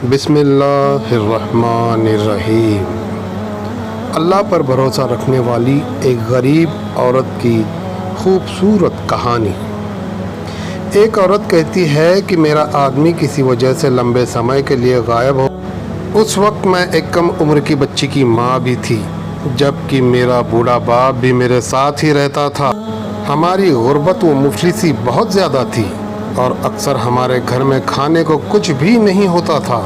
بسم اللہ الرحمن الرحیم۔ اللہ پر بھروسہ رکھنے والی ایک غریب عورت کی خوبصورت کہانی۔ ایک عورت کہتی ہے کہ میرا آدمی کسی وجہ سے لمبے سمے کے لیے غائب ہو۔ اس وقت میں ایک کم عمر کی بچی کی ماں بھی تھی، جبکہ میرا بوڑھا باپ بھی میرے ساتھ ہی رہتا تھا۔ ہماری غربت و مفلسی بہت زیادہ تھی اور اکثر ہمارے گھر میں کھانے کو کچھ بھی نہیں ہوتا تھا۔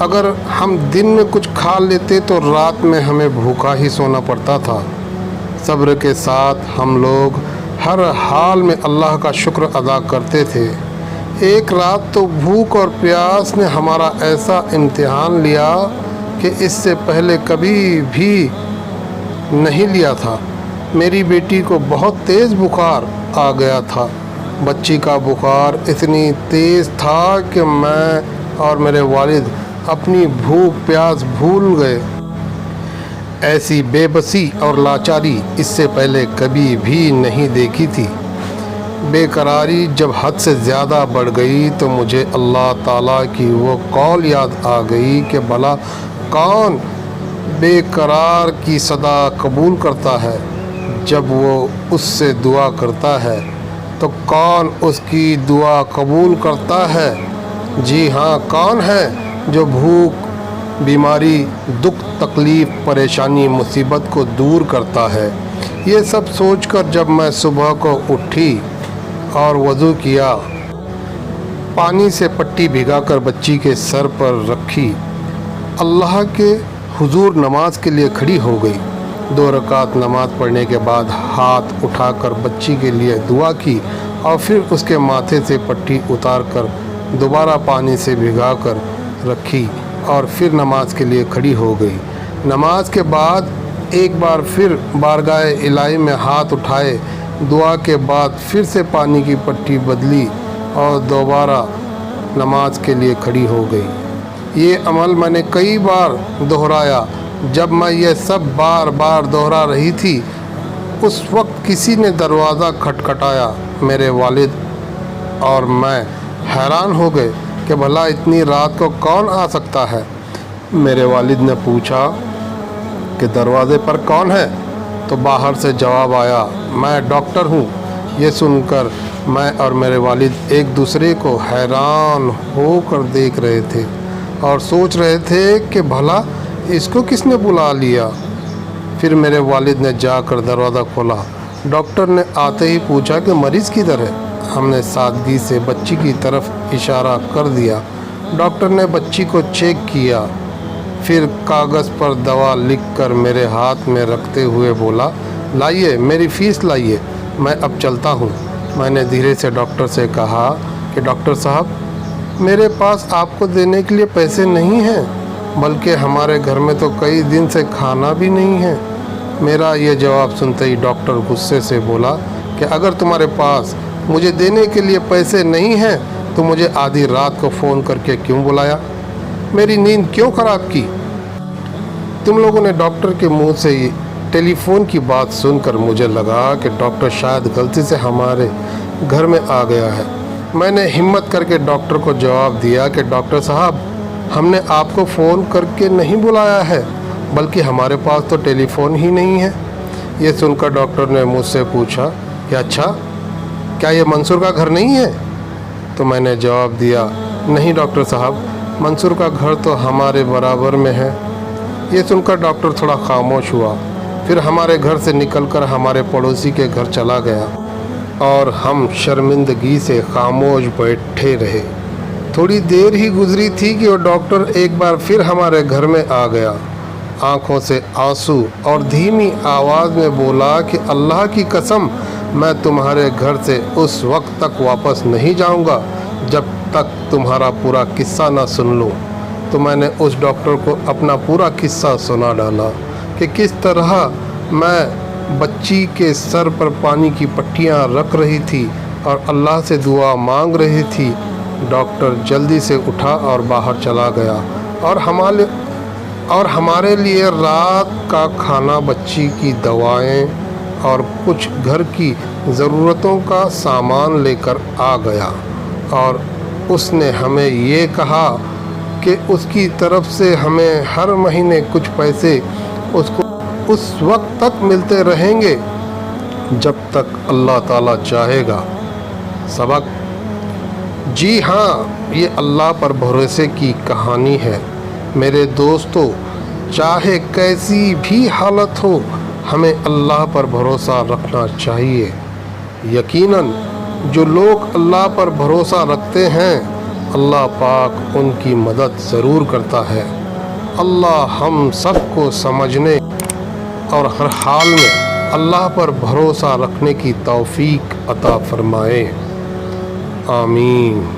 اگر ہم دن میں کچھ کھا لیتے تو رات میں ہمیں بھوکا ہی سونا پڑتا تھا۔ صبر کے ساتھ ہم لوگ ہر حال میں اللہ کا شکر ادا کرتے تھے۔ ایک رات تو بھوک اور پیاس نے ہمارا ایسا امتحان لیا کہ اس سے پہلے کبھی بھی نہیں لیا تھا۔ میری بیٹی کو بہت تیز بخار آ گیا تھا۔ بچی کا بخار اتنی تیز تھا کہ میں اور میرے والد اپنی بھوک پیاس بھول گئے۔ ایسی بے بسی اور لاچاری اس سے پہلے کبھی بھی نہیں دیکھی تھی۔ بے قراری جب حد سے زیادہ بڑھ گئی تو مجھے اللہ تعالیٰ کی وہ قول یاد آ گئی کہ بھلا کون بے قرار کی صدا قبول کرتا ہے جب وہ اس سے دعا کرتا ہے، تو کون اس کی دعا قبول کرتا ہے؟ جی ہاں، کون ہے جو بھوک، بیماری، دکھ، تکلیف، پریشانی، مصیبت کو دور کرتا ہے۔ یہ سب سوچ کر جب میں صبح کو اٹھی اور وضو کیا، پانی سے پٹی بھگا کر بچی کے سر پر رکھی، اللہ کے حضور نماز کے لیے کھڑی ہو گئی۔ 2 رکعت نماز پڑھنے کے بعد ہاتھ اٹھا کر بچی کے لیے دعا کی اور پھر اس کے ماتھے سے پٹی اتار کر دوبارہ پانی سے بھگا کر رکھی اور پھر نماز کے لیے کھڑی ہو گئی۔ نماز کے بعد ایک بار پھر بارگاہ الہی میں ہاتھ اٹھائے، دعا کے بعد پھر سے پانی کی پٹی بدلی اور دوبارہ نماز کے لیے کھڑی ہو گئی۔ یہ عمل میں نے کئی بار دہرایا۔ جب میں یہ سب بار بار دہرا رہی تھی، اس وقت کسی نے دروازہ کھٹکھٹایا۔ میرے والد اور میں حیران ہو گئے کہ بھلا اتنی رات کو کون آ سکتا ہے۔ میرے والد نے پوچھا کہ دروازے پر کون ہے؟ تو باہر سے جواب آیا، میں ڈاکٹر ہوں۔ یہ سن کر میں اور میرے والد ایک دوسرے کو حیران ہو کر دیکھ رہے تھے اور سوچ رہے تھے کہ بھلا اس کو کس نے بلا لیا۔ پھر میرے والد نے جا کر دروازہ کھولا۔ ڈاکٹر نے آتے ہی پوچھا کہ مریض کدھر ہے؟ ہم نے سادگی سے بچی کی طرف اشارہ کر دیا۔ ڈاکٹر نے بچی کو چیک کیا، پھر کاغذ پر دوا لکھ کر میرے ہاتھ میں رکھتے ہوئے بولا، لائیے میری فیس لائیے، میں اب چلتا ہوں۔ میں نے دھیرے سے ڈاکٹر سے کہا کہ ڈاکٹر صاحب، میرے پاس آپ کو دینے کے لیے پیسے نہیں ہیں، بلکہ ہمارے گھر میں تو کئی دن سے کھانا بھی نہیں ہے۔ میرا یہ جواب سنتے ہی ڈاکٹر غصے سے بولا کہ اگر تمہارے پاس مجھے دینے کے لیے پیسے نہیں ہیں تو مجھے آدھی رات کو فون کر کے کیوں بلایا؟ میری نیند کیوں خراب کی؟ تم لوگوں نے ڈاکٹر کے منہ سے ٹیلی فون کی بات سن کر مجھے لگا کہ ڈاکٹر شاید غلطی سے ہمارے گھر میں آ گیا ہے۔ میں نے ہمت کر کے ڈاکٹر کو جواب دیا کہ ڈاکٹر صاحب، ہم نے آپ کو فون کر کے نہیں بلایا ہے، بلکہ ہمارے پاس تو ٹیلی فون ہی نہیں ہے۔ یہ سن کر ڈاکٹر نے مجھ سے پوچھا کہ اچھا، کیا یہ منصور کا گھر نہیں ہے؟ تو میں نے جواب دیا، نہیں ڈاکٹر صاحب، منصور کا گھر تو ہمارے برابر میں ہے۔ یہ سن کر ڈاکٹر تھوڑا خاموش ہوا، پھر ہمارے گھر سے نکل کر ہمارے پڑوسی کے گھر چلا گیا اور ہم شرمندگی سے خاموش بیٹھے رہے۔ تھوڑی دیر ہی گزری تھی کہ وہ ڈاکٹر ایک بار پھر ہمارے گھر میں آ گیا۔ آنکھوں سے آنسو اور دھیمی آواز میں بولا کہ اللہ کی قسم، میں تمہارے گھر سے اس وقت تک واپس نہیں جاؤں گا جب تک تمہارا پورا قصہ نہ سن لوں۔ تو میں نے اس ڈاکٹر کو اپنا پورا قصہ سنا ڈالا کہ کس طرح میں بچی کے سر پر پانی کی پٹیاں رکھ رہی تھی اور اللہ سے دعا مانگ رہی تھی۔ ڈاکٹر جلدی سے اٹھا اور باہر چلا گیا اور ہمارے لیے رات کا کھانا، بچی کی دوائیں اور کچھ گھر کی ضرورتوں کا سامان لے کر آ گیا، اور اس نے ہمیں یہ کہا کہ اس کی طرف سے ہمیں ہر مہینے کچھ پیسے اس کو اس وقت تک ملتے رہیں گے جب تک اللہ تعالیٰ چاہے گا۔ سبق: جی ہاں، یہ اللہ پر بھروسے کی کہانی ہے۔ میرے دوستو، چاہے کیسی بھی حالت ہو، ہمیں اللہ پر بھروسہ رکھنا چاہیے۔ یقیناً جو لوگ اللہ پر بھروسہ رکھتے ہیں، اللہ پاک ان کی مدد ضرور کرتا ہے۔ اللہ ہم سب کو سمجھنے اور ہر حال میں اللہ پر بھروسہ رکھنے کی توفیق عطا فرمائے۔ آمین۔